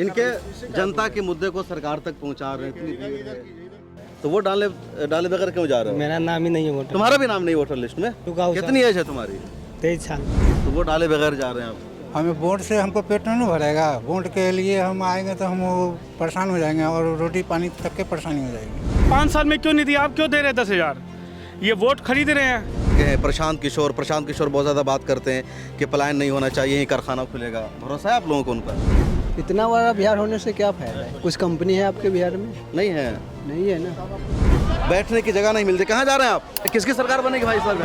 इनके जनता के मुद्दे को सरकार तक पहुंचा रहे हैं, इतनी भीड़ है, तो वो डाले बगैर क्यों जा रहे हो? मेरा नाम ही नहीं है वोटर। तुम्हारा भी नाम नहीं वोटर लिस्ट में? कितनी एज है तुम्हारी? 23 साल। तो वो डाले बगैर जा रहे हैं आप? हमें वोट से हमको पेट नहीं भरेगा। वोट के लिए हम आएंगे तो हम परेशान हो जाएंगे और रोटी पानी तक के परेशानी हो जाएगी। 5 साल में क्यों नहीं दिया? आप क्यों दे रहे हैं 10,000? ये वोट खरीद रहे हैं। प्रशांत किशोर बहुत ज़्यादा बात करते हैं कि पलायन नहीं होना चाहिए, यही कारखाना खुलेगा। भरोसा है आप लोगों को उन पर? इतना बड़ा बिहार होने से क्या फायदा है? कुछ कंपनी है आपके बिहार में? नहीं है। नहीं है ना। बैठने की जगह नहीं मिलती। कहाँ जा रहे हैं आप? किसकी सरकार बनेगी भाई साहब?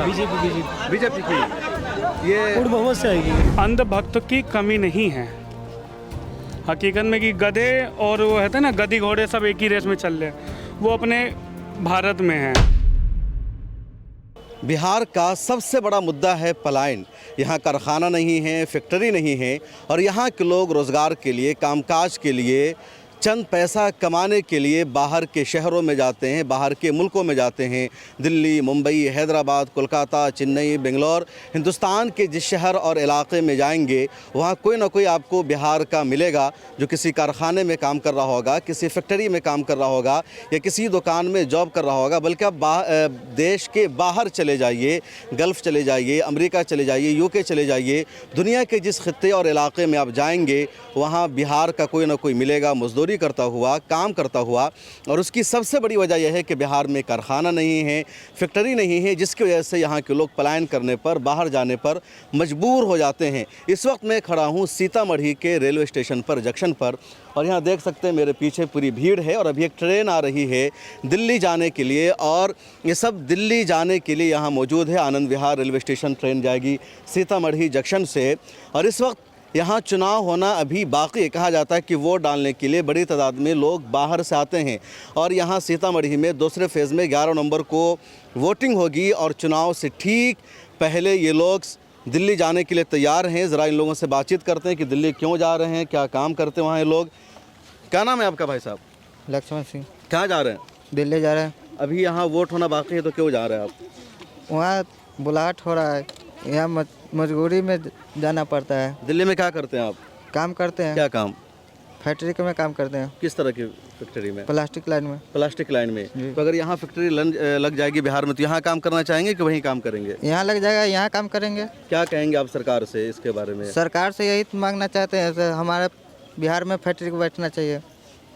बीजेपी की। ये बहुमत से आएगी। अंधभक्त की कमी नहीं है हकीकत में कि गधे और वो कहते हैं ना गधी घोड़े सब एक ही रेस में चल रहे हैं, वो अपने भारत में हैं। बिहार का सबसे बड़ा मुद्दा है पलायन। यहाँ कारखाना नहीं है, फैक्ट्री नहीं है और यहाँ के लोग रोज़गार के लिए, कामकाज के लिए, चंद पैसा कमाने के लिए बाहर के शहरों में जाते हैं, बाहर के मुल्कों में जाते हैं। दिल्ली, मुंबई, हैदराबाद, कोलकाता, चेन्नई, बेंगलोर, हिंदुस्तान के जिस शहर और इलाके में जाएंगे वहाँ कोई ना कोई आपको बिहार का मिलेगा जो किसी कारखाने में काम कर रहा होगा, किसी फैक्ट्री में काम कर रहा होगा या किसी दुकान में जॉब कर रहा होगा। बल्कि आप देश के बाहर चले जाइए, गल्फ़ चले जाइए, अमेरिका चले जाइए, यूके चले जाइए, दुनिया के जिस खित्ते और इलाके में आप जाएंगे वहाँ बिहार का कोई ना कोई मिलेगा, मजदूरी करता हुआ, काम करता हुआ। और उसकी सबसे बड़ी वजह यह है कि बिहार में कारखाना नहीं है, फैक्ट्री नहीं है, जिसकी वजह से यहाँ के लोग पलायन करने पर, बाहर जाने पर मजबूर हो जाते हैं। इस वक्त मैं खड़ा हूँ सीतामढ़ी के रेलवे स्टेशन पर, जंक्शन पर, और यहाँ देख सकते हैं मेरे पीछे पूरी भीड़ है और अभी एक ट्रेन आ रही है दिल्ली जाने के लिए और ये सब दिल्ली जाने के लिए यहाँ मौजूद है। Anand Vihar railway station train जाएगी सीतामढ़ी जंक्शन से और इस वक्त यहाँ चुनाव होना अभी बाकी है। कहा जाता है कि वोट डालने के लिए बड़ी तादाद में लोग बाहर से आते हैं और यहाँ सीतामढ़ी में दूसरे फेज़ में 11 नवंबर को वोटिंग होगी और चुनाव से ठीक पहले ये लोग दिल्ली जाने के लिए तैयार हैं। ज़रा इन लोगों से बातचीत करते हैं कि दिल्ली क्यों जा रहे हैं, क्या काम करते हैं वहाँ ये लोग। क्या नाम है आपका भाई साहब? लक्ष्मण सिंह। कहाँ जा रहे हैं? दिल्ली जा रहे हैं। अभी यहाँ वोट होना बाकी है तो क्यों जा रहे हैं आप? वहाँ बुलाहट हो रहा है, यहाँ मजबूरी में जाना पड़ता है। दिल्ली में क्या करते हैं आप? काम करते हैं। क्या काम? फैक्ट्री में काम करते हैं। किस तरह की फैक्ट्री में? प्लास्टिक लाइन में। प्लास्टिक लाइन में। तो अगर यहाँ फैक्ट्री लग जाएगी बिहार में तो यहाँ काम करना चाहेंगे कि वहीं काम करेंगे? यहाँ लग जाएगा, यहाँ काम करेंगे। क्या कहेंगे आप सरकार से इसके बारे में? सरकार से यही मांगना चाहते हैं सर, हमारे बिहार में फैक्ट्री को बैठना चाहिए।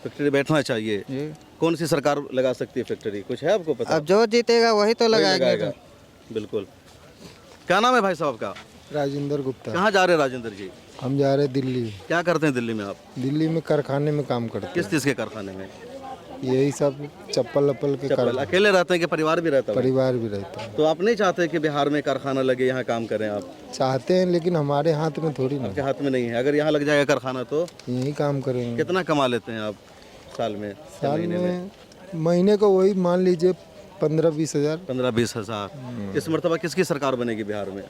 फैक्ट्री बैठना चाहिए जी। कौन सी सरकार लगा सकती है फैक्ट्री? कुछ है आपको पता? अब जो जीतेगा वही तो लगाएगा। बिल्कुल। क्या नाम है भाई साहब का? राजेंद्र गुप्ता। कहाँ जा रहे हैं राजेंद्र जी? हम जा रहे हैं दिल्ली। क्या करते हैं दिल्ली में आप? दिल्ली में कारखाने में काम करते किस चीज़ के कारखाने में? हैं। यही सब चप्पल के अकेले रहते हैं कि परिवार भी रहता है? परिवार भी रहता है। तो आप नहीं चाहते कि बिहार में कारखाना लगे, यहाँ काम करें? आप चाहते हैं लेकिन हमारे हाथ में थोड़ी ना। आपके हाथ में नहीं है। अगर यहाँ लग जाएगा कारखाना तो यही काम करेंगे। कितना कमा लेते हैं आप साल में? साल में महीने को वही मान लीजिए 15-20 हज़ार। 15-20 हज़ार। इस मरतबा किसकी सरकार बनेगी बिहार में?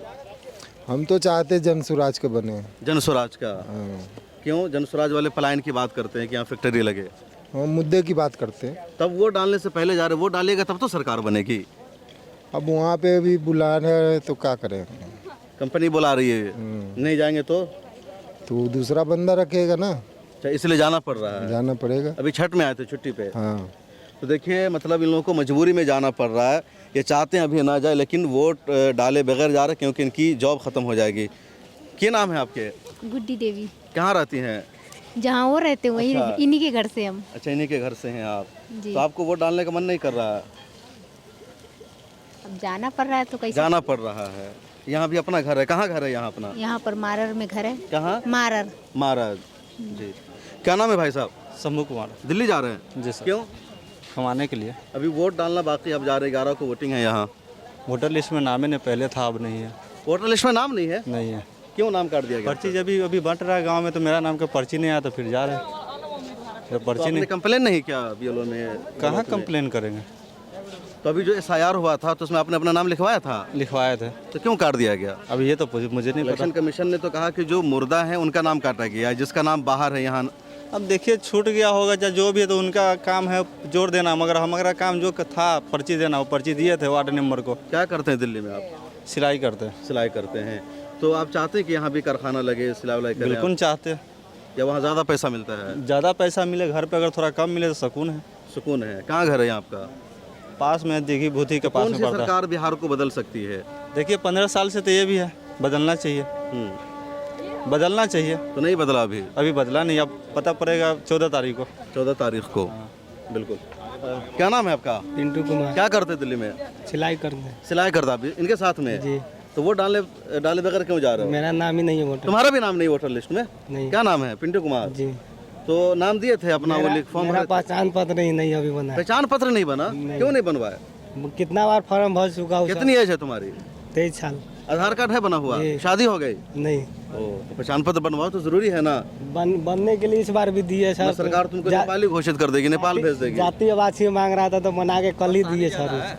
हम तो चाहते हैं जन स्वराज के बने। जन स्वराज का? हाँ। क्यों? जन स्वराज वाले पलायन की बात करते हैं कि यहाँ फैक्ट्री लगे। हम मुद्दे की बात करते हैं। तब वोट डालने से पहले जा रहे, वोट डालिएगा तब तो सरकार बनेगी। अब वहाँ पे भी बुला रहे हैं तो क्या करें? कंपनी बुला रही है, नहीं जाएंगे तो दूसरा बंदा रखेगा ना। अच्छा, इसलिए जाना पड़ रहा है। जाना पड़ेगा। अभी छठ में आए थे छुट्टी पे। हाँ। तो देखिए मतलब इन लोगों को मजबूरी में जाना पड़ रहा है। ये चाहते हैं अभी ना जाए लेकिन वोट डाले बगैर जा रहे क्योंकि इनकी जॉब ख़त्म हो जाएगी। क्या नाम है आपके? गुड्डी देवी। कहाँ रहती हैं? जहाँ वो रहते वही। अच्छा। इन्हीं के घर से हम। अच्छा, इन्हीं के घर से हैं आप। जी। तो आपको वोट डालने का मन नहीं कर रहा है? अब जाना पड़ रहा है तो कैसे? जाना पड़ रहा है। यहाँ भी अपना घर है? कहाँ घर है यहाँ अपना? यहाँ पर मारर में घर है। कहाँ? मारर। महाराज जी। क्या नाम है भाई साहब? शंभू कुमार। दिल्ली जा रहे हैं? जी सर। क्यों? कमाने के लिए। अभी वोट डालना बाकी, अब जा रहे 11 को वोटिंग है यहाँ। वोटर लिस्ट में नाम ही नहीं, पहले था अब नहीं है। वोटर लिस्ट में नाम नहीं है? नहीं है। क्यों नाम काट दिया गया? पर्ची जब अभी बंट रहा है गांव में तो मेरा नाम का पर्ची नहीं आया तो फिर जा रहे हैं। जब तो पर्ची आपने नहीं, कंप्लेन नहीं किया बीएलओ में? कहाँ कंप्लेन करेंगे? तो अभी जो एसआईआर हुआ था तो उसमें आपने अपना नाम लिखवाया था? लिखवाए थे। तो क्यों काट दिया गया? अब ये तो मुझे नहीं पता। इलेक्शन कमीशन ने तो कहा कि जो मुर्दा है उनका नाम काटा गया, जिसका नाम बाहर है यहाँ। अब देखिए छूट गया होगा या जो भी है तो उनका काम है जोड़ देना, मगर हमारा काम जो था पर्ची देना, वो पर्ची दिए थे वार्ड मेंबर को। क्या करते हैं दिल्ली में आप? सिलाई करते हैं। सिलाई करते हैं। तो आप चाहते हैं कि यहाँ भी कारखाना लगे, सिलाई उलाई करें? बिल्कुल चाहते हैं। या वहाँ ज़्यादा पैसा मिलता है? ज़्यादा पैसा मिले, घर पे अगर थोड़ा कम मिले तो सुकून है। सुकून है। कहाँ घर है यहाँ आपका? पास में दिघी भूथी के पास कौन में सी पड़ता है। सरकार बिहार को बदल सकती है? देखिए 15 साल से तो ये भी है, बदलना चाहिए, बदलना चाहिए। तो नहीं बदला अभी? अभी बदला नहीं, अब पता पड़ेगा 14 तारीख को। 14 तारीख को। बिल्कुल। क्या नाम है आपका? पिंटू कुमार। क्या करते दिल्ली में? सिलाई करते। सिलाई करता अभी इनके साथ में? जी। तो वो डाले बगैर क्यों जा रहे हो? मेरा नाम ही नहीं है वोटर। तुम्हारा भी नाम नहीं वोटर लिस्ट में? नहीं। क्या नाम है? पिंटू कुमार। जी। तो नाम दिए थे अपना, वो फॉर्म मेरा भरे थे? पहचान पत्र ही नहीं अभी बना है। पहचान पत्र नहीं बना? क्यों नहीं बनवाया? कितना बार फॉर्म भर चुका हूँ। कितनी एज है तुम्हारी? 23 साल। आधार कार्ड है बना हुआ? जी। शादी हो गई? नहीं। तो पहचान पत्र बनवाओ तो जरूरी है ना। बनने के लिए इस बार भी दिए सर। सरकार तुमको नेपाली घोषित कर देगी, नेपाल भेज देगी। जातीय आवासीय मांग रहा था तो बना के कल ही दिए सर।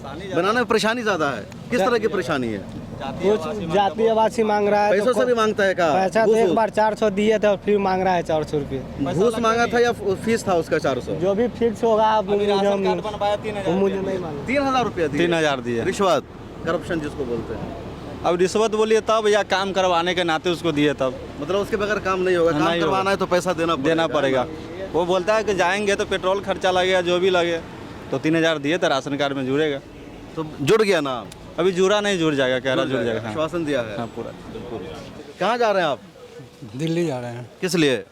बनाने में परेशानी ज्यादा है। किस तरह की परेशानी है? कुछ जातीय आवासीय मांग रहा है। पैसों से भी मांगता है का? पैसा तो एक बार 400 दिए थे और फिर मांग रहा है 400 रुपये। घूस मांगा था या फीस था उसका 400? जो भी फिक्स होगा आप मुझे नहीं मांगा। 3000 रुपया दिए? 3000 दिए। रिश्वत, करप्शन जिसको बोलते हैं। अब रिश्वत बोलिए तब या काम करवाने के नाते उसको दिए तब। मतलब उसके बगैर काम नहीं होगा। काम नहीं करवाना है तो पैसा देना पड़ेगा। वो बोलता है कि जाएंगे तो पेट्रोल खर्चा लगेगा, जो भी लगे। तो 3000 दिए तो राशन कार्ड में जुड़ेगा। तो जुड़ गया नाम? अभी जुड़ा नहीं, जुड़ जाएगा, कह रहा जुड़ जाएगा। हाँ। आश्वासन दिया है? हाँ, पूरा। बिल्कुल। कहाँ जा रहे हैं आप? दिल्ली जा रहे हैं किस लिए?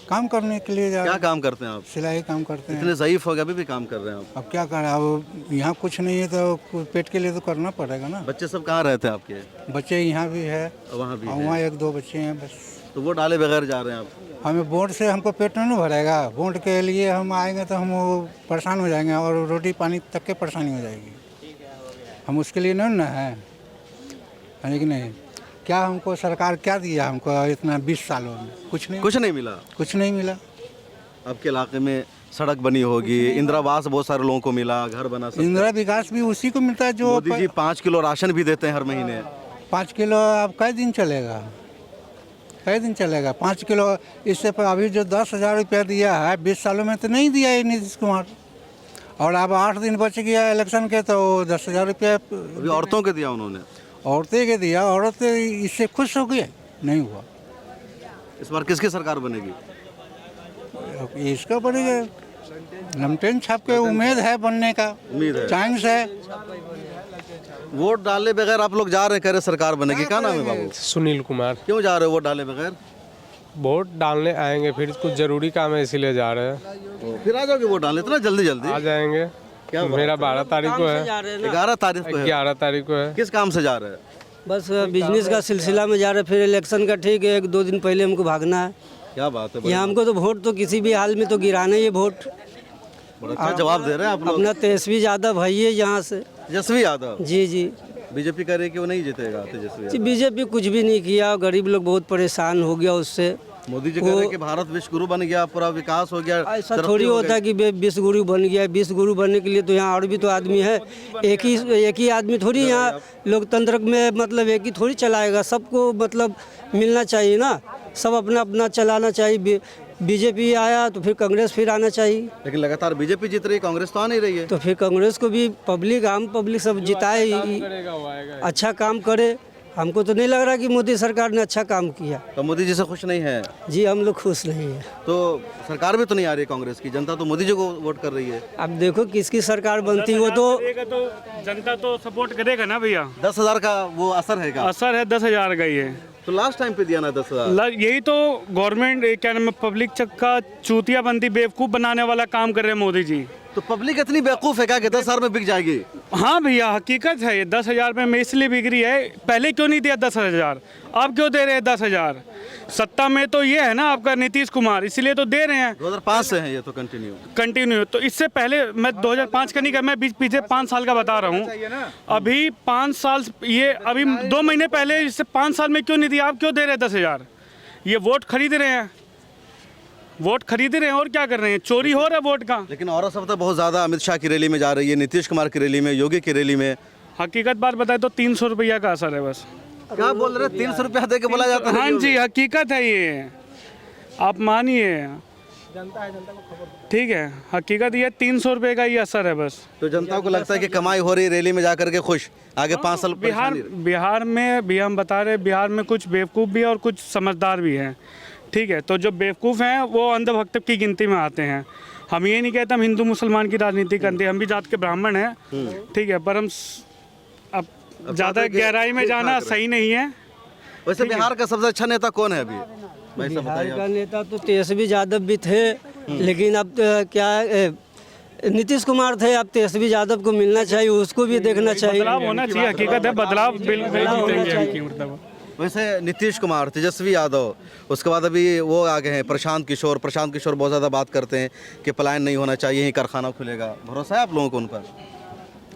काम करने के लिए जा रहे क्या हैं। काम करते हैं आप? सिलाई काम करते हैं। इतने ज़ईफ हो गए, अभी भी काम कर रहे हैं आप? अब क्या करें, अब यहाँ कुछ नहीं है तो पेट के लिए तो करना पड़ेगा ना। बच्चे सब कहाँ रहते हैं आपके? बच्चे यहाँ भी है वहाँ भी और हैं। वहाँ 1-2 बच्चे हैं बस। तो वो डाले बगैर जा रहे हैं आप? हमें वोट से हमको पेट नहीं भरेगा। वोट के लिए हम आएंगे तो हम वो परेशान हो जाएंगे और रोटी पानी तक के परेशानी हो जाएगी। हम उसके लिए नहीं ना है कि नहीं? क्या हमको सरकार क्या दिया हमको इतना 20 सालों में? कुछ नहीं मिला। कुछ नहीं मिला। आपके इलाके में सड़क बनी होगी, इंदिरा आवास बहुत सारे लोगों को मिला, घर बना सब। इंदिरा विकास भी उसी को मिलता है जो मोदी जी 5 किलो राशन भी देते हैं हर महीने। 5 किलो अब कई दिन चलेगा? 5 किलो। इससे पर अभी जो 10,000 रुपया दिया है 20 सालों में तो नहीं दिया है नीतीश कुमार। और अब 8 दिन बच गया इलेक्शन के तो 10,000 रुपया अभी औरतों के दिया उन्होंने। औरतें के दिया। औरतें इससे खुश हो गए? नहीं हुआ। इस बार किसकी सरकार बनेगी? इसका बनेगा लमटेन छाप के उम्मीद है बनने का। उम्मीद है, चांस है। वोट डाले बगैर आप लोग जा रहे हैं, कह रहे सरकार बनेगी। क्या नाम है बाबू? सुनील कुमार। क्यों जा रहे हो वोट डाले बगैर? वोट डालने आएंगे, फिर कुछ जरूरी काम है इसीलिए जा रहे हैं। तो फिर आ जाओगे वोट डालने इतना जल्दी? आ जाएंगे। क्या मेरा 12 तारीख को है। 11 तारीख को है। 11 तारीख को है। किस काम से जा रहे हैं? बस बिजनेस का सिलसिला में जा रहे, फिर इलेक्शन का ठीक है 1-2 दिन पहले हमको भागना है। क्या बात है, यहाँ हमको तो वोट तो किसी भी हाल में तो गिराना ही है वोट। बड़ा अच्छा जवाब दे रहे हैं आप लोग। अपना तेजस्वी यादव भाई है यहाँ से। तेजस्वी यादव? जी जी। बीजेपी कह रही है कि वो नहीं जीतेगा तेजस्वी जी यादव। बीजेपी कुछ भी नहीं किया, गरीब लोग बहुत परेशान हो गया उससे। मोदी जी कह रहे हैं कि भारत विश्व गुरु बन गया, पूरा विकास हो गया। ऐसा थोड़ी होता है कि विश्व गुरु बन गया। विश्व गुरु बनने के लिए तो यहाँ और भी तो आदमी है। एक ही आदमी थोड़ी यहाँ लोकतंत्र में मतलब एक ही थोड़ी चलाएगा। सबको मतलब मिलना चाहिए ना, सब अपना अपना चलाना चाहिए। बीजेपी आया तो फिर कांग्रेस फिर आना चाहिए। लेकिन लगातार बीजेपी जीत रही है, कांग्रेस तो आ नहीं रही है। तो फिर कांग्रेस को भी पब्लिक, आम पब्लिक सब जिताए, अच्छा काम करे। हमको तो नहीं लग रहा कि मोदी सरकार ने अच्छा काम किया। तो मोदी जी से खुश नहीं है? जी हम लोग खुश नहीं है। तो सरकार भी तो नहीं आ रही कांग्रेस की, जनता तो मोदी जी को वोट कर रही है। अब देखो किसकी सरकार बनती वो तो जनता तो सपोर्ट करेगा ना भैया। 10,000 का वो असर है का? असर है 10,000 का। ये तो लास्ट टाइम पे दिया ना 10,000। यही तो गवर्नमेंट क्या नाम है, पब्लिक का चूतियाबंदी बेवकूफ़ बनाने वाला काम कर रहे हैं मोदी जी। तो पब्लिक इतनी बेवकूफ़ है क्या कि 10,000 में बिक जाएगी? हाँ भैया, हकीकत है ये। 10,000 में इसलिए बिक रही है। पहले क्यों नहीं दिया 10,000? अब क्यों दे रहे हैं 10,000? सत्ता में तो ये है ना आपका नीतीश कुमार, इसलिए तो दे रहे हैं। 2005 से है ये तो कंटिन्यू। तो इससे पहले मैं 2005 का नहीं कर, मैं पीछे 5 साल का बता रहा हूँ। अभी 5 साल, ये अभी 2 महीने पहले, इससे 5 साल में क्यों नहीं दिया? आप क्यों दे रहे हैं 10,000? ये वोट खरीद रहे हैं, वोट खरीद रहे हैं और क्या कर रहे हैं? चोरी हो रहा है वोट का। लेकिन औरत सब तो बहुत ज़्यादा अमित शाह की रैली में जा रही है, नीतीश कुमार की रैली में, योगी की रैली में। हकीकत बात बताए तो 300 रुपया का असर है बस। क्या बोल रहे हैं? 300 रुपया दे के बोला जाता है? हाँ जी, हकीकत है ये, आप मानिए। ठीक है, हकीकत ये 300 रुपये का ये असर है बस। तो जनता को लगता है कि कमाई हो रही है, रैली में जा करके खुश, आगे 5 साल बिहार में भी हम बता रहे, बिहार में कुछ बेवकूफ़ भी है और कुछ समझदार भी हैं। ठीक है, तो जो बेवकूफ़ हैं वो अंधभक्त की गिनती में आते हैं। हम ये नहीं कहते हम हिंदू मुसलमान की राजनीति करते हैं, हम भी जात के ब्राह्मण हैं, ठीक है, पर हम अब ज़्यादा गहराई में जाना सही नहीं है। वैसे बिहार का सबसे अच्छा नेता कौन है अभी? वैसा बिहार बताइए का आप। नेता तो तेजस्वी यादव भी थे, लेकिन अब क्या नीतीश कुमार थे, अब तेजस्वी यादव को मिलना चाहिए, उसको भी देखना चाहिए। बदलाव होना चाहिए, हकीकत है, बदलाव बिल्कुल। वैसे नीतीश कुमार, तेजस्वी यादव, उसके बाद अभी वो आ गए हैं प्रशांत किशोर बहुत ज़्यादा बात करते हैं कि पलायन नहीं होना चाहिए, यही कारखाना खुलेगा। भरोसा है आप लोगों को उन पर?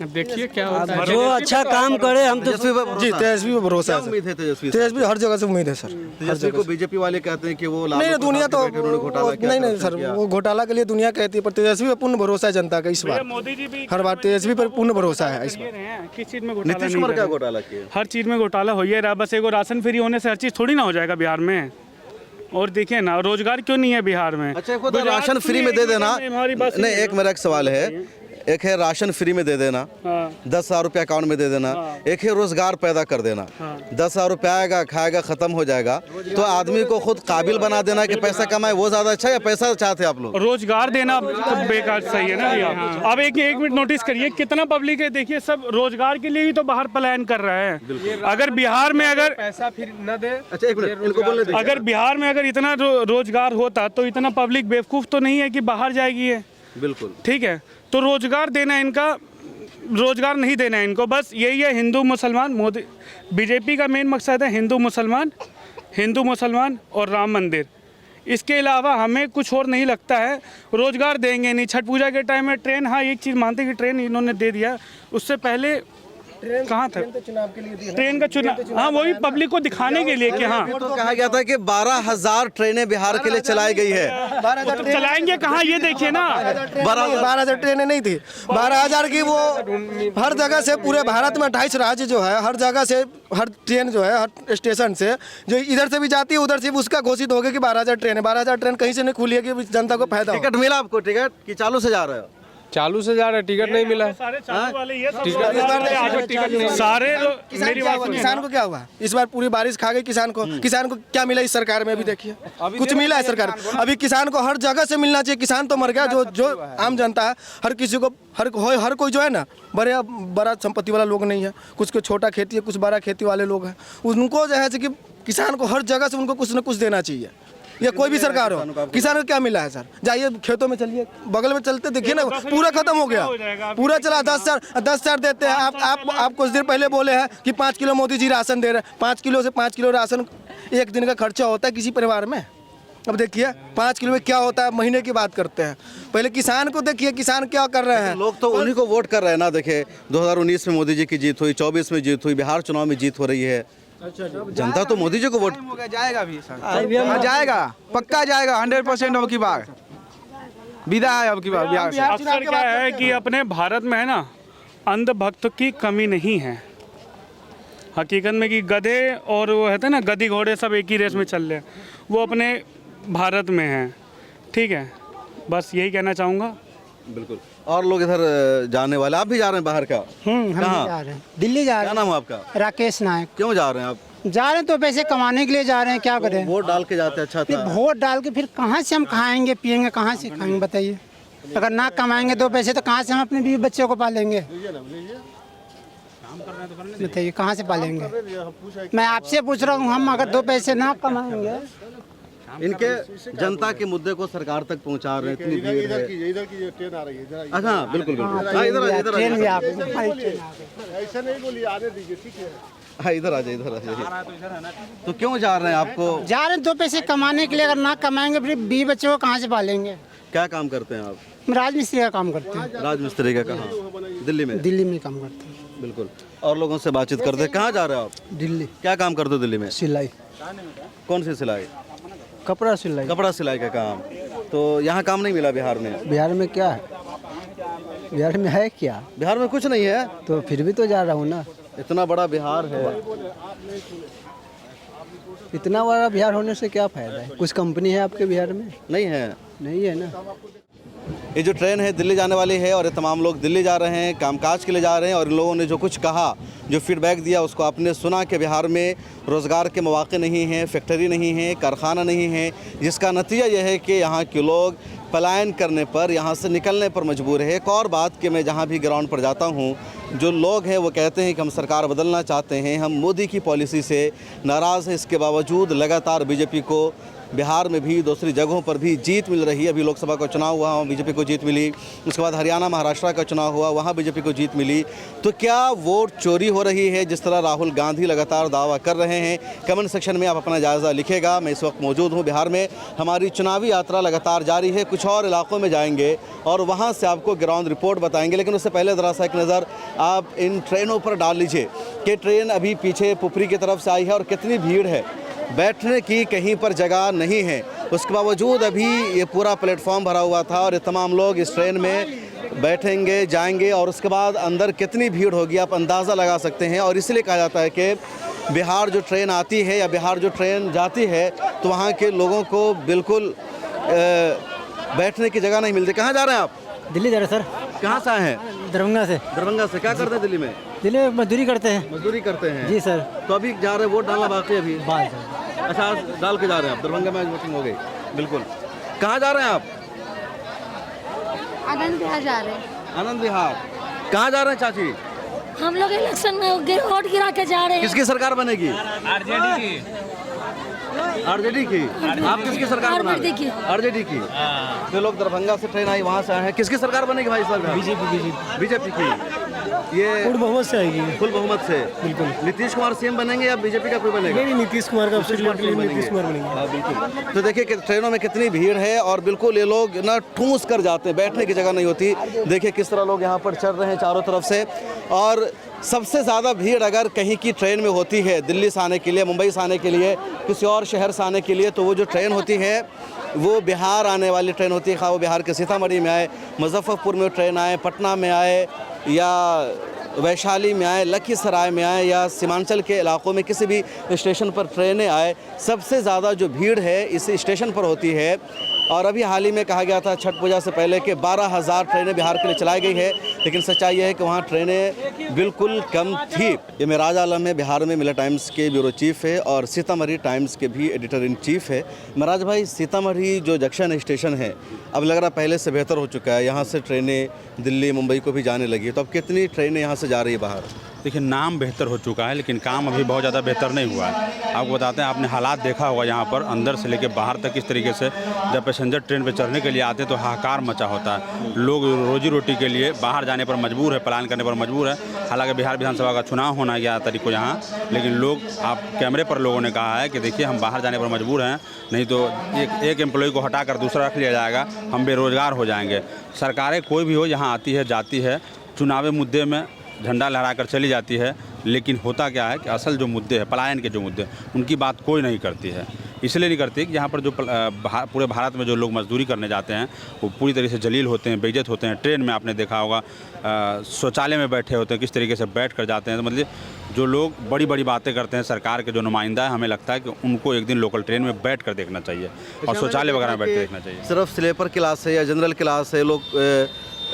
अब देखिए क्या होता है। जो अच्छा काम करे हम तो तेजस्वी पर जी भरोसा है? तेजस्वी पे भरोसा क्या है सर। उम्मीद है तेजस्वी से? तेजस्वी हर जगह से उम्मीद है सर। तेजस्वी को बीजेपी वाले कहते हैं कि वो नहीं लालू दुनिया तो प्रसाद के बेटे उन्होंने घोटाला किया, नहीं corruption सर, किया। वो घोटाला के लिए दुनिया कहती है, पर तेजस्वी पे पूर्ण भरोसा है जनता का इस बार। मोदी जी भी हर बार तेजस्वी पर पूर्ण भरोसा है इस बार। किस चीज़ में घोटाला नीतीश नहीं कुमार कर क्या रहे? घोटाला किया? हर चीज़ में घोटाला हो ही रहा, बस एगो राशन फ्री होने से हर चीज़ थोड़ी ना हो जाएगा बिहार में। और देखिए ना, रोजगार क्यों नहीं है बिहार में? अच्छा, एक होता है राशन फ्री में दे देना। नहीं, एक मेरा एक सवाल है, एक है राशन फ्री में दे देना, 10,000 रुपया अकाउंट में दे देना, एक है रोजगार पैदा कर देना। 10,000 रुपया आएगा, खाएगा, खत्म हो जाएगा, तो आदमी को खुद काबिल बना देना कि पैसा कमाए, वो ज्यादा अच्छा है या पैसा चाहते हैं आप लोग? रोजगार देना तो बेकार सही है ना भैया। अब एक मिनट नोटिस करिए, कितना पब्लिक है, देखिए सब रोजगार के लिए ही तो बाहर पलायन कर रहा है। अगर बिहार में अगर पैसा फिर न दे। अच्छा, एक मिनट इनको बोलने दीजिए। अगर बिहार में अगर इतना रोजगार होता तो इतना पब्लिक बेवकूफ़ तो नहीं है कि बाहर जाएगी है। बिल्कुल ठीक है, तो रोजगार देना है इनका, रोजगार नहीं देना है इनको, बस यही है हिंदू मुसलमान। मोदी बीजेपी का मेन मकसद है हिंदू मुसलमान और राम मंदिर। इसके अलावा हमें कुछ और नहीं लगता है। रोजगार देंगे नहीं। छठ पूजा के टाइम में ट्रेन, हाँ एक चीज़ मानते कि ट्रेन इन्होंने दे दिया, उससे पहले कहाँ था ट्रेन का चुनाव? हाँ, वही पब्लिक को दिखाने के लिए कि हाँ तो कहा गया था कि 12,000 ट्रेनें बिहार के लिए चलाई गई है। तो चलाएंगे कहाँ, ये देखिए ना। 12,000 ट्रेनें नहीं थी, 12,000 की वो हर जगह से, पूरे भारत में 28 राज्य जो है, हर जगह से हर ट्रेन जो है, हर स्टेशन से जो इधर से भी जाती है उधर से भी उसका घोषित हो गया कि 12,000 ट्रेन है। 12,000 ट्रेन कहीं से नहीं खुली है कि जनता को फायदा हो। टिकट मिला आपको? टिकट कि चालू से जा रहे हो? चालू से जा रहा है, टिकट नहीं मिला। सारे चालू वाले ये सब टिकट नहीं। सारे मेरी बात सुनिए, किसान को क्या हुआ इस बार? पूरी बारिश खा गई किसान को। किसान को क्या मिला इस सरकार में? अभी देखिए कुछ मिला है सरकार? अभी किसान को हर जगह से मिलना चाहिए। किसान तो मर गया, जो आम जनता है, हर किसी को हर कोई जो है ना, बड़ा संपत्ति वाला लोग नहीं है, कुछ को छोटा खेती है, कुछ बड़ा खेती वाले लोग हैं, उनको जो है कि किसान को हर जगह से उनको कुछ न कुछ देना चाहिए। ये कोई भी सरकार हो, किसान को क्या मिला है सर? जाइए खेतों में, चलिए बगल में चलते, देखिए ना, पूरा खत्म हो गया, पूरा चला। 10,000 देते हैं। आप कुछ देर पहले बोले हैं कि 5 किलो मोदी जी राशन दे रहे हैं। 5 किलो से 5 किलो राशन एक दिन का खर्चा होता है किसी परिवार में। अब देखिए 5 किलो में क्या होता है, महीने की बात करते हैं। पहले किसान को देखिए, किसान क्या कर रहे हैं। लोग तो उन्हीं को वोट कर रहे हैं ना। देखे 2019 में मोदी जी की जीत हुई, 24 में जीत हुई, बिहार चुनाव में जीत हो रही है। जनता तो मोदी जी को वोट जाएगा भी सर, जाएगा, पक्का जाएगा 100% अब की बार विदा है अब की बार बिहार से। अक्सर क्या है कि अपने भारत में है ना, अंधभक्त की कमी नहीं है हकीकत में, कि गधे और वो कहते हैं ना, गधी घोड़े सब एक ही रेस में चल रहे हैं, वो अपने भारत में हैं। ठीक है, बस यही कहना चाहूँगा। बिल्कुल। और लोग इधर जाने वाले, आप भी जा रहे हैं बाहर? का हम भी जा रहे हैं, दिल्ली जा रहे क्या हैं। नाम है आपका? राकेश नायक। क्यों जा रहे हैं आप? जा रहे हैं तो पैसे कमाने के लिए जा रहे हैं, क्या करें। वोट डाल के जाते अच्छा था। वोट डाल के फिर कहाँ से हम खाएंगे पिएंगे, कहाँ से खाएंगे बताइए? अगर ना कमाएंगे 2 पैसे तो कहाँ से हम अपने बीवी बच्चों को पालेंगे? बताइए कहाँ से पालेंगे? मैं आपसे पूछ रहा हूँ, हम अगर 2 पैसे ना कमाएंगे। इनके जनता के मुद्दे को सरकार तक पहुंचा रहे हैं, इतनी भीड़ है। इधर की ट्रेन आ रही है। अच्छा, बिल्कुल बिल्कुल। हाँ, ट्रेन भी आप ऐसा नहीं बोलिए, आने दीजिए, ठीक है। हाँ, इधर आ जाइए। तो क्यों जा रहे हैं आपको? जा रहे हैं 2 पैसे कमाने के लिए। अगर ना कमाएंगे फिर बीवी बच्चों को कहाँ से पालेंगे? क्या काम करते हैं आप? राजमिस्त्री का काम करते हैं। राजमिस्त्री का? कहाँ? दिल्ली में? दिल्ली में काम करते हैं। बिल्कुल। और लोगों से बातचीत करते हैं। कहाँ जा रहे हो आप? दिल्ली। क्या काम करते हो दिल्ली में? सिलाई, कौन सी सिलाई? कपड़ा सिलाई। कपड़ा सिलाई का काम। तो यहाँ काम नहीं मिला बिहार में? बिहार में क्या है? बिहार में है क्या? बिहार में कुछ नहीं है, तो फिर भी तो जा रहा हूँ ना। इतना बड़ा बिहार है। इतना बड़ा बिहार होने से क्या फायदा है? कुछ कंपनी है आपके बिहार में? नहीं है। नहीं है ना। ये जो ट्रेन है दिल्ली जाने वाली है और ये तमाम लोग दिल्ली जा रहे हैं, कामकाज के लिए जा रहे हैं। और इन लोगों ने जो कुछ कहा, जो फीडबैक दिया, उसको आपने सुना कि बिहार में रोज़गार के मौके नहीं हैं, फैक्ट्री नहीं है, कारखाना नहीं है, जिसका नतीजा यह है कि यहाँ के लोग पलायन करने पर, यहाँ से निकलने पर मजबूर है। एक और बात कि मैं जहाँ भी ग्राउंड पर जाता हूँ, जो लोग हैं वो कहते हैं कि हम सरकार बदलना चाहते हैं, हम मोदी की पॉलिसी से नाराज़ हैं। इसके बावजूद लगातार बीजेपी को बिहार में भी, दूसरी जगहों पर भी जीत मिल रही है। अभी लोकसभा का चुनाव हुआ, वहाँ बीजेपी को जीत मिली। उसके बाद हरियाणा, महाराष्ट्र का चुनाव हुआ, वहाँ बीजेपी को जीत मिली। तो क्या वोट चोरी हो रही है, जिस तरह राहुल गांधी लगातार दावा कर रहे हैं? कमेंट सेक्शन में आप अपना जायज़ा लिखेगा। मैं इस वक्त मौजूद हूँ बिहार में। हमारी चुनावी यात्रा लगातार जारी है। कुछ और इलाकों में जाएंगे और वहाँ से आपको ग्राउंड रिपोर्ट बताएंगे। लेकिन उससे पहले ज़रा सा एक नज़र आप इन ट्रेनों पर डाल लीजिए कि ट्रेन अभी पीछे पुपरी की तरफ से आई है और कितनी भीड़ है। बैठने की कहीं पर जगह नहीं है, उसके बावजूद अभी ये पूरा प्लेटफॉर्म भरा हुआ था और ये तमाम लोग इस ट्रेन में बैठेंगे, जाएंगे और उसके बाद अंदर कितनी भीड़ होगी आप अंदाज़ा लगा सकते हैं। और इसलिए कहा जाता है कि बिहार जो ट्रेन आती है या बिहार जो ट्रेन जाती है तो वहाँ के लोगों को बिल्कुल बैठने की जगह नहीं मिलती। कहाँ जा रहे हैं आप? दिल्ली जा रहे सर। कहाँ से आए हैं? दरभंगा से। दरभंगा से। क्या करते हैं दिल्ली में? दिल्ली में मजदूरी करते हैं। मजदूरी करते हैं जी सर। तो अभी जा रहे हैं, वोट डालना बाकी है अभी? बाल अच्छा, आज डाल के जा रहे हैं आप? दरभंगा में आज वोटिंग हो गई। बिल्कुल। कहाँ जा रहे हैं आप? आनंद विहार जा रहे हैं। आनंद विहार। कहाँ जा रहे हैं चाची? हम लोग इलेक्शन में वोट गिरा के जा रहे हैं। किसकी सरकार बनेगी? आरजेडी की। आरजेडी की। आप किसकी सरकार बना रहे हैं? आरजेडी की। जो लोग दरभंगा से ट्रेन आई वहाँ से आए हैं, किसकी सरकार बनेगी भाई साहब? बीजेपी की। ये फुल बहुमत से आएगी। फुल बहुमत से। बिल्कुल। नीतीश कुमार सीएम बनेंगे या बीजेपी का कोई बनेगा? नहीं, नीतीश कुमार का नीतीश कुमार बनेंगे। हाँ बिल्कुल। तो देखिए कि ट्रेनों में कितनी भीड़ है और बिल्कुल ये लोग ना ठूंस कर जाते हैं, बैठने की जगह नहीं होती। देखिए किस तरह लोग यहाँ पर चल रहे हैं चारों तरफ से। और सबसे ज़्यादा भीड़ अगर कहीं की ट्रेन में होती है, दिल्ली से आने के लिए, मुंबई से आने के लिए, किसी और शहर से आने के लिए, तो वो जो ट्रेन होती है वो बिहार आने वाली ट्रेन होती है। खा वो बिहार के सीतामढ़ी में आए, मुजफ्फरपुर में ट्रेन आए, पटना में आए या वैशाली में आए, लखीसराय में आए या सीमांचल के इलाकों में किसी भी स्टेशन पर ट्रेनें आए, सबसे ज़्यादा जो भीड़ है इस स्टेशन पर होती है। और अभी हाल ही में कहा गया था छठ पूजा से पहले कि 12,000 ट्रेनें बिहार के लिए चलाई गई है, लेकिन सच्चाई यह है कि वहाँ ट्रेनें बिल्कुल कम थी। ये मेराज आलम है, बिहार में मिला टाइम्स के ब्यूरो चीफ है और सीतामढ़ी टाइम्स के भी एडिटर इन चीफ है। मेराज भाई, सीतामढ़ी जो जंक्शन स्टेशन है अब लग रहा पहले से बेहतर हो चुका है, यहाँ से ट्रेनें दिल्ली मुंबई को भी जाने लगी, तो अब कितनी ट्रेनें यहाँ से जा रही है बाहर? देखिए, नाम बेहतर हो चुका है लेकिन काम अभी बहुत ज़्यादा बेहतर नहीं हुआ है। आपको बताते हैं, आपने हालात देखा होगा यहाँ पर अंदर से लेकर बाहर तक किस तरीके से जब पैसेंजर ट्रेन पे चढ़ने के लिए आते हैं तो हाहाकार मचा होता है। लोग रोजी रोटी के लिए बाहर जाने पर मजबूर है, पलायन करने पर मजबूर है। हालांकि बिहार विधानसभा का चुनाव होना है 11 तारीख को यहाँ, लेकिन लोग, आप कैमरे पर लोगों ने कहा है कि देखिए हम बाहर जाने पर मजबूर हैं, नहीं तो एक एम्प्लॉय को हटाकर दूसरा रख लिया जाएगा, हम बेरोजगार हो जाएंगे। सरकारें कोई भी हो यहाँ आती है, जाती है, चुनावी मुद्दे में झंडा लहराकर चली जाती है, लेकिन होता क्या है कि असल जो मुद्दे हैं, पलायन के जो मुद्दे, उनकी बात कोई नहीं करती है। इसलिए नहीं करती कि यहाँ पर जो पूरे भारत में जो लोग मजदूरी करने जाते हैं वो पूरी तरीके से जलील होते हैं, बेइज्जत होते हैं। ट्रेन में आपने देखा होगा शौचालय में बैठे होते हैं, किस तरीके से बैठ कर जाते हैं। तो मतलब जो लोग बड़ी बड़ी बातें करते हैं, सरकार के जो नुमाइंदा है, हमें लगता है कि उनको एक दिन लोकल ट्रेन में बैठ कर देखना चाहिए और शौचालय वगैरह में बैठ कर देखना चाहिए। सिर्फ स्लीपर क्लास है या जनरल क्लास है, लोग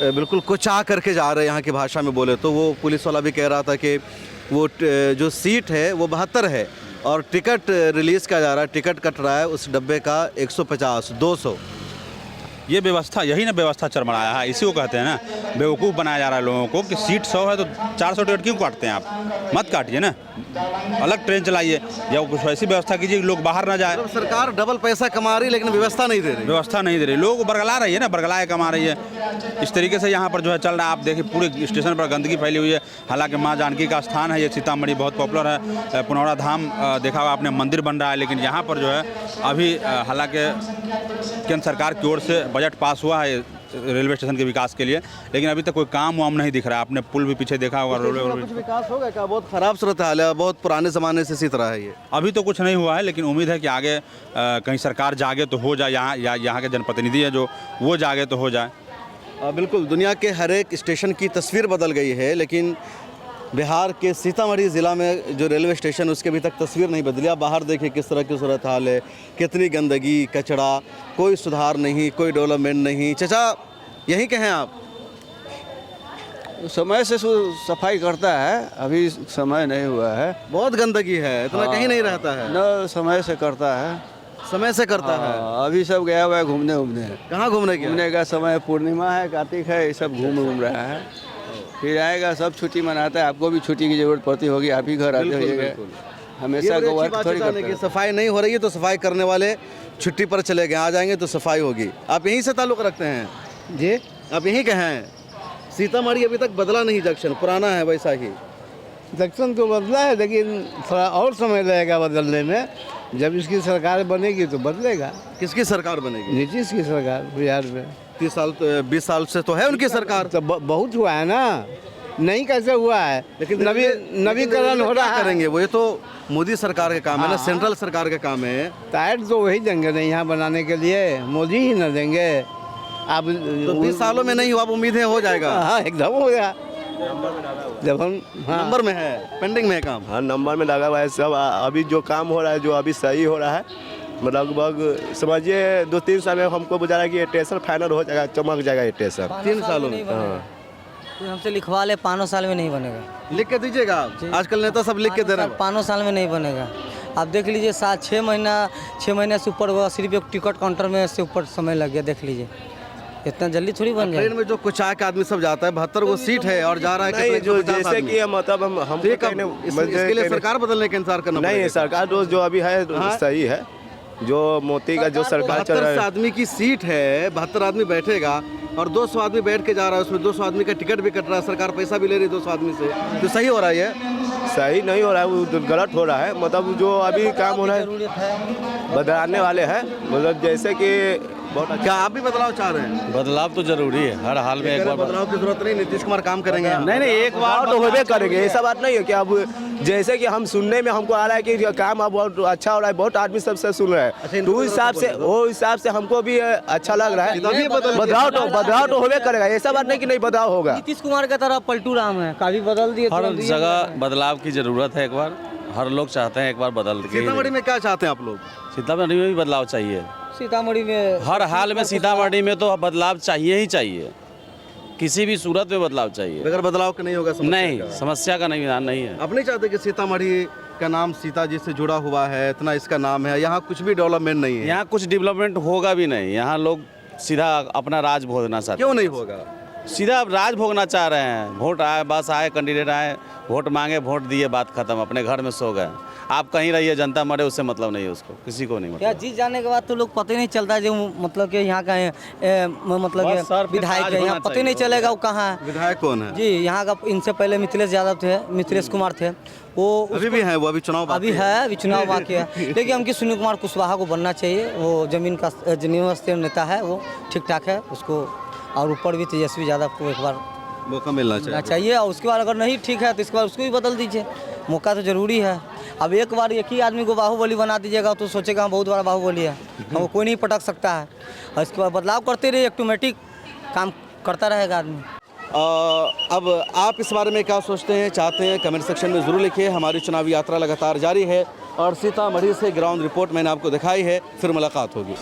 बिल्कुल कुचा करके जा रहे हैं। यहाँ की भाषा में बोले तो वो पुलिस वाला भी कह रहा था कि वो जो सीट है वो 72 है और टिकट रिलीज़ किया जा रहा है, टिकट कट रहा है उस डब्बे का 150, 200। ये व्यवस्था, यही ना व्यवस्था चरमराया है, इसी को कहते हैं ना बेवकूफ़ बनाया जा रहा है लोगों को कि सीट 100 है तो 400 टिकट क्यों काटते हैं आप? मत काटिए ना, अलग ट्रेन चलाइए या कुछ ऐसी व्यवस्था कीजिए कि लोग बाहर ना जाए। सरकार डबल पैसा कमा रही लेकिन व्यवस्था नहीं दे रही। व्यवस्था नहीं दे रही, लोग बरगला रही है ना, बरगलाए कमा रही है। इस तरीके से यहाँ पर जो है चल रहा है। आप देखिए पूरे स्टेशन पर गंदगी फैली हुई है। हालांकि माँ जानकी का स्थान है, ये सीतामढ़ी बहुत पॉपुलर है। पुनौरा धाम देखा होगा आपने, मंदिर बन रहा है, लेकिन यहाँ पर जो है अभी हालांकि केंद्र सरकार की ओर से बजट पास हुआ है रेलवे स्टेशन के विकास के लिए, लेकिन अभी तक कोई काम वाम नहीं दिख रहा है। आपने पुल भी पीछे देखा होगा। कुछ विकास होगा क्या? बहुत ख़राब सूरत हाल है, बहुत पुराने ज़माने से इसी तरह है ये। अभी तो कुछ नहीं हुआ है, लेकिन उम्मीद है कि आगे कहीं सरकार जागे तो हो जाए, यहाँ के जनप्रतिनिधि है जो वो जागे तो हो जाए। बिल्कुल, दुनिया के हर एक स्टेशन की तस्वीर बदल गई है, लेकिन बिहार के सीतामढ़ी ज़िला में जो रेलवे स्टेशन उसकी अभी तक तस्वीर नहीं बदली। आप बाहर देखिए किस तरह की सूरत हाल है, कितनी गंदगी, कचरा, कोई सुधार नहीं, कोई डेवलपमेंट नहीं। चाचा, यहीं के हैं आप? समय से सफाई करता है, अभी समय नहीं हुआ है। बहुत गंदगी है, इतना कहीं नहीं रहता है। न समय से करता है, समय से करता है। अभी सब गया हुआ है घूमने घूमने। कहाँ घूमने गया? घूमने का समय पूर्णिमा है, कार्तिक है, ये सब घूम रहा है। फिर आएगा, सब छुट्टी मनाता है। आपको भी छुट्टी की जरूरत पड़ती होगी, आप ही घर आते होइएगा। हमेशा ये को बड़ी अच्छी वर्क बात थोड़ी है करते कि हैं। सफाई नहीं हो रही है तो सफाई करने वाले छुट्टी पर चले गए, आ जाएंगे तो सफाई होगी। आप यहीं से ताल्लुक़ रखते हैं? जी आप यहीं के हैं? सीतामढ़ी अभी तक बदला नहीं, जंक्शन पुराना है वैसा ही। जंक्शन तो बदला है, लेकिन थोड़ा और समय लगेगा बदलने में। जब इसकी सरकार बनेगी तो बदलेगा। किसकी सरकार बनेगी? नीतीश की सरकार बिहार में 30 साल 20 साल से तो है उनकी सरकार। तो बहुत हुआ है ना, नहीं कैसे हुआ है, लेकिन नवीकरण हो रहा है। करेंगे वो, ये तो मोदी सरकार का काम है ना, सेंट्रल सरकार का काम है। टायर तो वही देंगे नहीं यहाँ बनाने के लिए, मोदी ही न देंगे। अब तो 20 सालों में नहीं हुआ, अब उम्मीद है हो जाएगा। हाँ एकदम हो गया। जब हम नंबर में है, पेंडिंग में है काम। हाँ नंबर में लगा हुआ है सब। अभी जो काम हो रहा है, जो अभी सही हो रहा है, लगभग समझिए 2-3 साल में हमको बुझा रहा है कि ये स्टेशन फाइनल हो जाएगा, चमक जाएगा ये स्टेशन 3 सालों में। कोई हमसे लिखवा ले, 5 साल में नहीं बनेगा। लिख के दीजिएगा आप। आजकल नेता सब लिख के दे रहे हैं। 5 साल में नहीं बनेगा। आप देख लीजिए, 6 महीने से ऊपर हुआ, सिर्फ एक टिकट काउंटर में से ऊपर समय लग गया। देख लीजिए, इतना जल्दी थोड़ी बन जाए। ट्रेन में जो कुछ आके आदमी सब जाता है, 72 वो सीट है और जा रहा है नहीं, जो जैसे कि मतलब हम इसके लिए सरकार बदलने का इंतजार करना नहीं, सरकार जो अभी है सही है। जो मोदी का जो सरकार चल रहा है, 72 आदमी की सीट है, 72 आदमी बैठेगा और 200 आदमी बैठ के जा रहा है, उसमें 200 आदमी का टिकट भी कट रहा है, सरकार पैसा भी ले रही है 200 आदमी से। तो सही हो रहा है? ये सही नहीं हो रहा है, वो गलत हो रहा है। मतलब जो अभी काम हो रहा है बदलाने वाले हैं, मतलब जैसे कि बहुत अच्छा। क्या आप भी बदलाव चाह रहे हैं? बदलाव तो जरूरी है, हर हाल में एक बार बदलाव की जरूरत नहीं, नीतीश कुमार काम करेंगे। नहीं, एक बार तो होबे करेंगे, ऐसा बात नहीं है कि अब जैसे कि हम सुनने में हमको आ रहा है कि काम अब बहुत अच्छा हो रहा है, बहुत आदमी सबसे सुन रहे हैं, तो उस हिसाब से हमको भी अच्छा लग रहा है। बदलाव तो होबे करेगा, ऐसा बात नहीं कि नहीं बदलाव होगा। नीतीश कुमार की तरह पलटू राम है, काफी बदल दिए। हर जगह बदलाव की जरूरत है, एक बार हर लोग चाहते हैं एक बार बदल के। सीतामढ़ी में क्या चाहते हैं आप लोग? सीतामढ़ी में भी बदलाव चाहिए। सीतामढ़ी में हर हाल में सीतामढ़ी में तो बदलाव चाहिए ही चाहिए, किसी भी सूरत में बदलाव चाहिए। अगर बदलाव का नहीं होगा नहीं, समस्या का निदान नहीं है। आप नहीं चाहते कि सीतामढ़ी का नाम सीता जी से जुड़ा हुआ है, इतना इसका नाम है, यहाँ कुछ भी डेवलपमेंट नहीं है? यहाँ कुछ डेवलपमेंट होगा भी नहीं। यहाँ लोग सीधा अपना राज भोगना चाहते हैं। क्यों नहीं होगा? सीधा राज भोगना चाह रहे हैं। वोट आए, बस आए, कैंडिडेट आए, वोट मांगे, वोट दिए, बात खत्म, अपने घर में सो गए। आप कहीं रहिए, जनता मरे उससे मतलब नहीं है, उसको किसी को नहीं मतलब। क्या जीत जाने के बाद तो लोग पता ही नहीं चलता जो मतलब कि यहाँ का मतलब विधायक है, यहाँ पता ही नहीं चलेगा वो कहाँ है। विधायक कौन है? जी, यहाँ का इनसे पहले मिथिलेश यादव थे, मिथिलेश कुमार थे, वो अभी भी है, वो अभी चुनाव अभी है, अभी चुनाव बाकी है। लेकिन हमको सुनील कुमार कुशवाहा को बनना चाहिए, वो जमीन का नेता है, वो ठीक ठाक है, उसको और ऊपर भी तेजस्वी यादव को एक बार मौका मिलना चाहिए। और उसके बाद अगर नहीं ठीक है तो इसके बाद उसको भी बदल दीजिए, मौका तो ज़रूरी है। अब एक बार एक ही आदमी को बाहुबली बना दीजिएगा तो सोचेगा हम बहुत बड़ा बाहुबली है, हमको कोई नहीं पटक सकता है। और इसके बाद बदलाव करते रहिए, ऑटोमेटिक काम करता रहेगा आदमी। अब आप इस बारे में क्या सोचते हैं, चाहते हैं, कमेंट सेक्शन में ज़रूर लिखिए। हमारी चुनावी यात्रा लगातार जारी है और सीतामढ़ी से ग्राउंड रिपोर्ट मैंने आपको दिखाई है, फिर मुलाकात होगी।